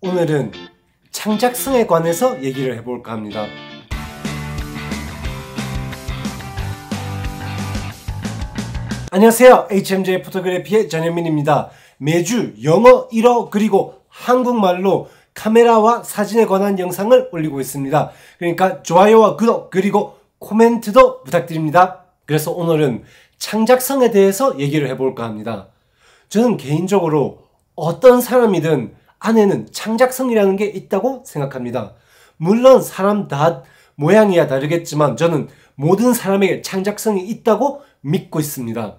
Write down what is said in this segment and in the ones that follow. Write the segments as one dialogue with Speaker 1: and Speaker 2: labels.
Speaker 1: 오늘은 창작성에 관해서 얘기를 해볼까 합니다. 안녕하세요. HMJ 포토그래피의 전현민입니다. 매주 영어 1어 그리고 한국말로 카메라와 사진에 관한 영상을 올리고 있습니다. 그러니까 좋아요와 구독 그리고 코멘트도 부탁드립니다. 그래서 오늘은 창작성에 대해서 얘기를 해볼까 합니다. 저는 개인적으로 어떤 사람이든 안에는 창작성이라는 게 있다고 생각합니다. 물론 사람 다 모양이야 다르겠지만 저는 모든 사람에게 창작성이 있다고 믿고 있습니다.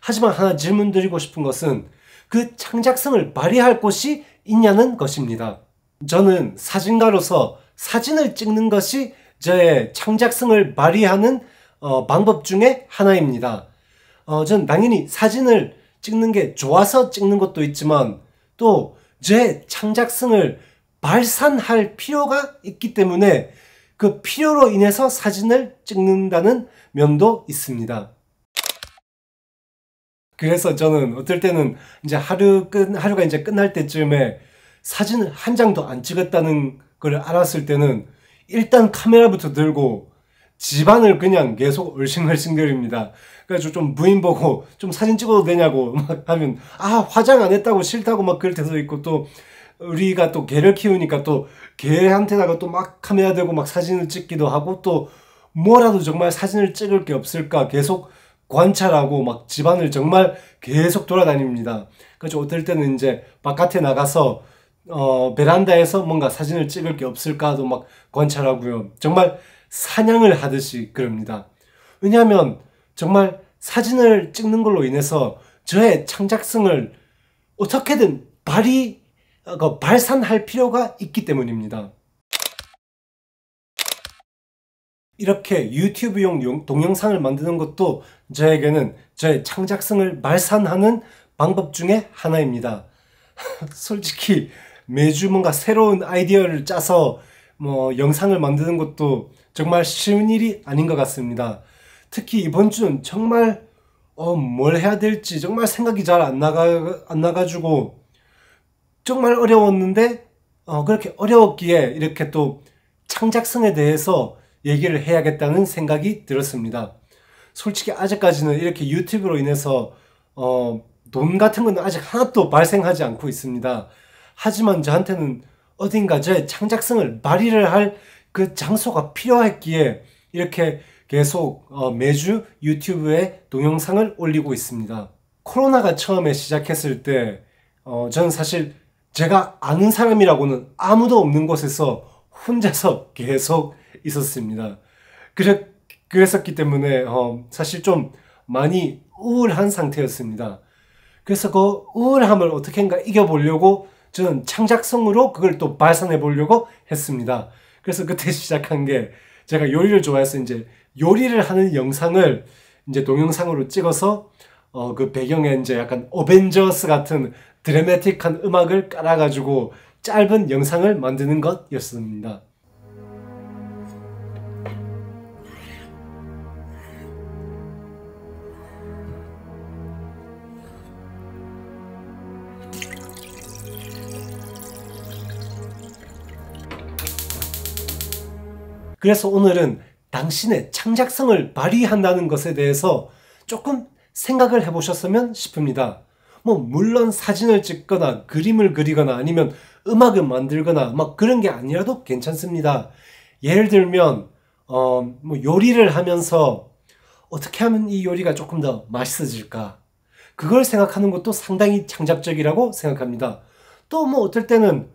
Speaker 1: 하지만 하나 질문 드리고 싶은 것은 그 창작성을 발휘할 곳이 있냐는 것입니다. 저는 사진가로서 사진을 찍는 것이 저의 창작성을 발휘하는 방법 중에 하나입니다. 저는 당연히 사진을 찍는 게 좋아서 찍는 것도 있지만 또 제 창작성을 발산할 필요가 있기 때문에 그 필요로 인해서 사진을 찍는다는 면도 있습니다. 그래서 저는 어떨 때는 이제 하루가 이제 끝날 때쯤에 사진을 한 장도 안 찍었다는 걸 알았을 때는 일단 카메라부터 들고 집안을 그냥 계속 얼씬얼씬거립니다. 그래가지고 좀 부인 보고 좀 사진 찍어도 되냐고 막 하면 화장 안 했다고 싫다고 막 그럴 때도 있고, 또 우리가 또 개를 키우니까 또 개한테다가 또 막 카메라 대고 막 사진을 찍기도 하고, 또 뭐라도 정말 사진을 찍을 게 없을까 계속 관찰하고 막 집안을 정말 계속 돌아다닙니다. 그래서 어떨 때는 이제 바깥에 나가서 베란다에서 뭔가 사진을 찍을 게 없을까도 막 관찰하고요. 정말 사냥을 하듯이 그럽니다. 왜냐하면 정말 사진을 찍는 걸로 인해서 저의 창작성을 어떻게든 발산할 필요가 있기 때문입니다. 이렇게 유튜브용 동영상을 만드는 것도 저에게는 저의 창작성을 발산하는 방법 중에 하나입니다. 솔직히 매주 뭔가 새로운 아이디어를 짜서 영상을 만드는 것도 정말 쉬운 일이 아닌 것 같습니다. 특히 이번 주는 정말 뭘 해야 될지 정말 생각이 잘 안 나가지고 정말 어려웠는데 그렇게 어려웠기에 이렇게 또 창작성에 대해서 얘기를 해야겠다는 생각이 들었습니다. 솔직히 아직까지는 이렇게 유튜브로 인해서 돈 같은 건 아직 하나도 발생하지 않고 있습니다. 하지만 저한테는 어딘가 제 창작성을 발휘를 할 그 장소가 필요했기에 이렇게 계속 매주 유튜브에 동영상을 올리고 있습니다. 코로나가 처음에 시작했을 때 저는 사실 제가 아는 사람이라고는 아무도 없는 곳에서 혼자서 계속 있었습니다. 그랬었기 때문에 사실 좀 많이 우울한 상태였습니다. 그래서 그 우울함을 어떻게인가 이겨보려고 저는 창작성으로 그걸 또 발산해 보려고 했습니다. 그래서 그때 시작한 게, 제가 요리를 좋아해서 이제 요리를 하는 영상을 이제 동영상으로 찍어서 그 배경에 이제 약간 어벤져스 같은 드라마틱한 음악을 깔아가지고 짧은 영상을 만드는 것이었습니다. 그래서 오늘은 당신의 창작성을 발휘한다는 것에 대해서 조금 생각을 해보셨으면 싶습니다. 물론 사진을 찍거나 그림을 그리거나 아니면 음악을 만들거나 막 그런 게 아니라도 괜찮습니다. 예를 들면 요리를 하면서 어떻게 하면 이 요리가 조금 더 맛있어질까, 그걸 생각하는 것도 상당히 창작적이라고 생각합니다. 또 어떨 때는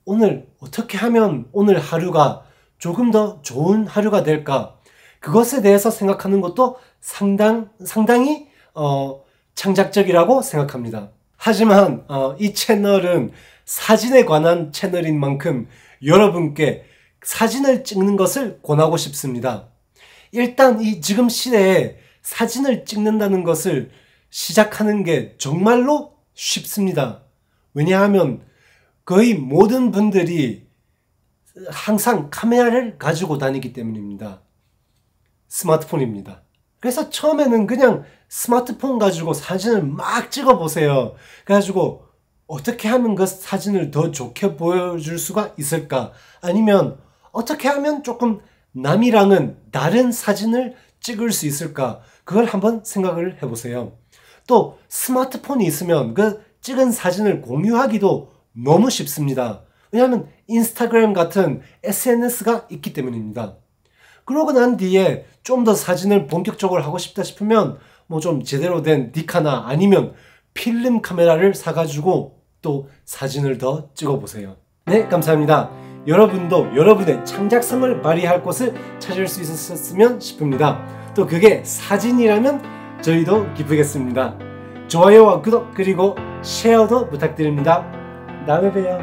Speaker 1: 오늘 어떻게 하면 오늘 하루가 조금 더 좋은 하루가 될까, 그것에 대해서 생각하는 것도 상당히 창작적이라고 생각합니다. 하지만 이 채널은 사진에 관한 채널인 만큼 여러분께 사진을 찍는 것을 권하고 싶습니다. 일단 이 지금 시대에 사진을 찍는다는 것을 시작하는 게 정말로 쉽습니다. 왜냐하면 거의 모든 분들이 항상 카메라를 가지고 다니기 때문입니다. 스마트폰입니다. 그래서 처음에는 그냥 스마트폰 가지고 사진을 막 찍어 보세요. 그래가지고 어떻게 하면 그 사진을 더 좋게 보여줄 수가 있을까? 아니면 어떻게 하면 조금 남이랑은 다른 사진을 찍을 수 있을까? 그걸 한번 생각을 해보세요. 또 스마트폰이 있으면 그 찍은 사진을 공유하기도 너무 쉽습니다. 왜냐하면 인스타그램 같은 SNS가 있기 때문입니다. 그러고 난 뒤에 좀 더 사진을 본격적으로 하고 싶다 싶으면 뭐 좀 제대로 된 디카나 아니면 필름 카메라를 사가지고 또 사진을 더 찍어보세요. 네, 감사합니다. 여러분도 여러분의 창작성을 발휘할 곳을 찾을 수 있었으면 싶습니다. 또 그게 사진이라면 저희도 기쁘겠습니다. 좋아요와 구독 그리고 쉐어도 부탁드립니다. 다음에 봬요.